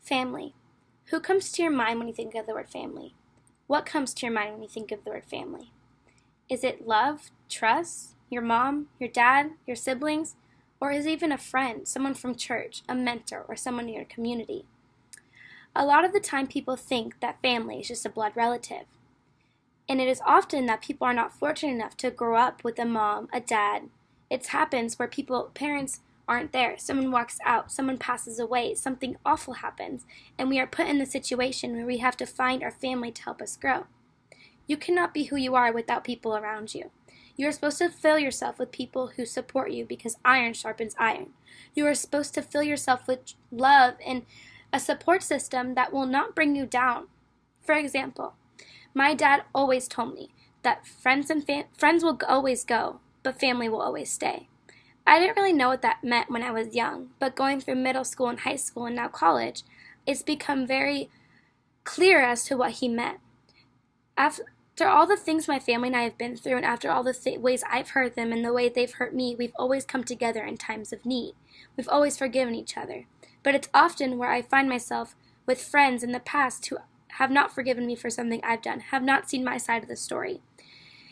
Family. Who comes to your mind when you think of the word family? What comes to your mind when you think of the word family? Is it love, trust, your mom, your dad, your siblings? Or is it even a friend, someone from church, a mentor, or someone in your community? A lot of the time people think that family is just a blood relative. And it is often that people are not fortunate enough to grow up with a mom, a dad. It happens where parents aren't there. Someone walks out, someone passes away, something awful happens, and we are put in the situation where we have to find our family to help us grow. You cannot be who you are without people around you. You are supposed to fill yourself with people who support you because iron sharpens iron. You are supposed to fill yourself with love and a support system that will not bring you down. For example, my dad always told me that friends will always go, but family will always stay. I didn't really know what that meant when I was young, but going through middle school and high school and now college, it's become very clear as to what he meant. After all the things my family and I have been through, and after all the ways I've hurt them and the way they've hurt me, we've always come together in times of need. We've always forgiven each other. But it's often where I find myself with friends in the past who have not forgiven me for something I've done, have not seen my side of the story.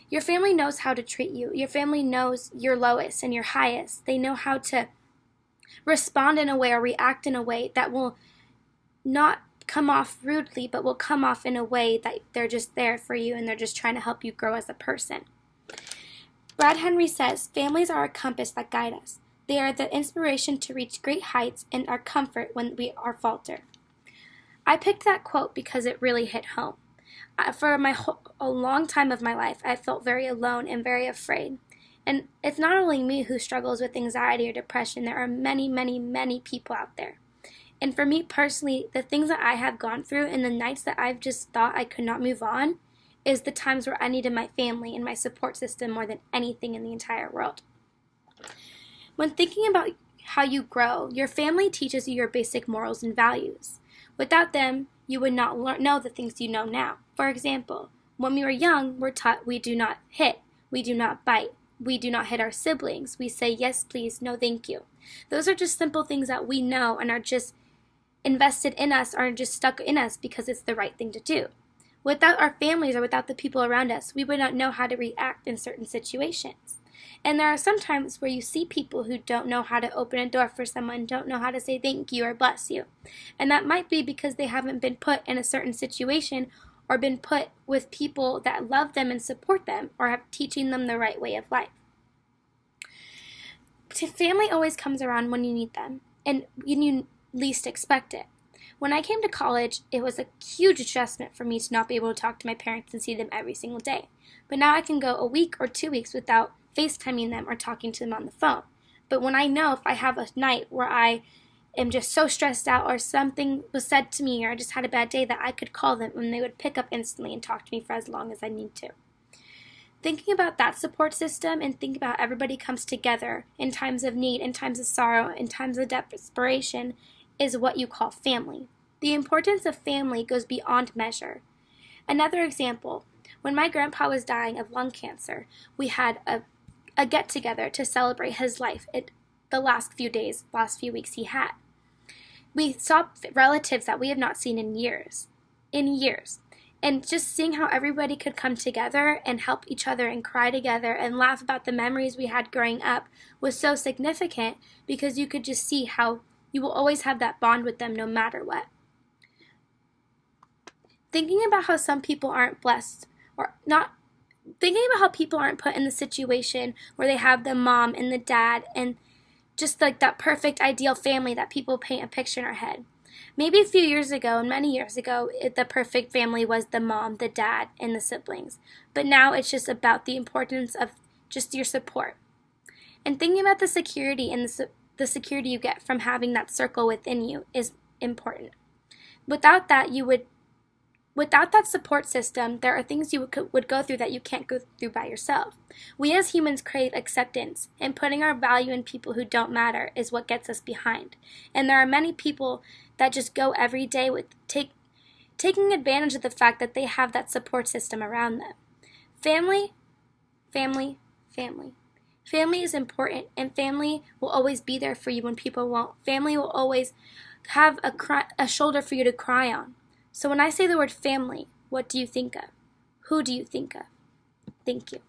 Your family knows how to treat you. Your family knows your lowest and your highest. They know how to respond in a way or react in a way that will not come off rudely, but will come off in a way that they're just there for you and they're just trying to help you grow as a person. Brad Henry says, families are a compass that guide us. They are the inspiration to reach great heights and our comfort when we are falter. I picked that quote because it really hit home. For a long time of my life, I felt very alone and very afraid. And it's not only me who struggles with anxiety or depression. There are many, many, many people out there. And for me personally, the things that I have gone through and the nights that I've just thought I could not move on is the times where I needed my family and my support system more than anything in the entire world. When thinking about how you grow, your family teaches you your basic morals and values. Without them, you would not know the things you know now. For example, when we were young, we're taught we do not hit, we do not bite, we do not hit our siblings, we say yes please, no thank you. Those are just simple things that we know and are just invested in us, are just stuck in us because it's the right thing to do. Without our families or without the people around us, we would not know how to react in certain situations. And there are some times where you see people who don't know how to open a door for someone, don't know how to say thank you or bless you. And that might be because they haven't been put in a certain situation or been put with people that love them and support them or have teaching them the right way of life. Family always comes around when you need them and you least expect it. When I came to college, it was a huge adjustment for me to not be able to talk to my parents and see them every single day. But now I can go a week or 2 weeks without FaceTiming them or talking to them on the phone. But when I know if I have a night where I am just so stressed out or something was said to me or I just had a bad day, that I could call them and they would pick up instantly and talk to me for as long as I need to. Thinking about that support system and think about how everybody comes together in times of need, in times of sorrow, in times of desperation is what you call family. The importance of family goes beyond measure. Another example, when my grandpa was dying of lung cancer, we had a get-together to celebrate his life the last few weeks he had. We saw relatives that we have not seen in years. And just seeing how everybody could come together and help each other and cry together and laugh about the memories we had growing up was so significant because you could just see how you will always have that bond with them no matter what. Thinking about how some people aren't blessed or not, thinking about how people aren't put in the situation where they have the mom and the dad and just like that perfect ideal family that people paint a picture in our head. Maybe a few years ago and many years ago, the perfect family was the mom, the dad, and the siblings. But now it's just about the importance of just your support. And thinking about the security and the security you get from having that circle within you is important. Without that support system, there are things you would go through that you can't go through by yourself. We as humans crave acceptance, and putting our value in people who don't matter is what gets us behind. And there are many people that just go every day with taking advantage of the fact that they have that support system around them. Family, family, family. Family is important, and family will always be there for you when people won't. Family will always have a shoulder for you to cry on. So when I say the word family, what do you think of? Who do you think of? Thank you.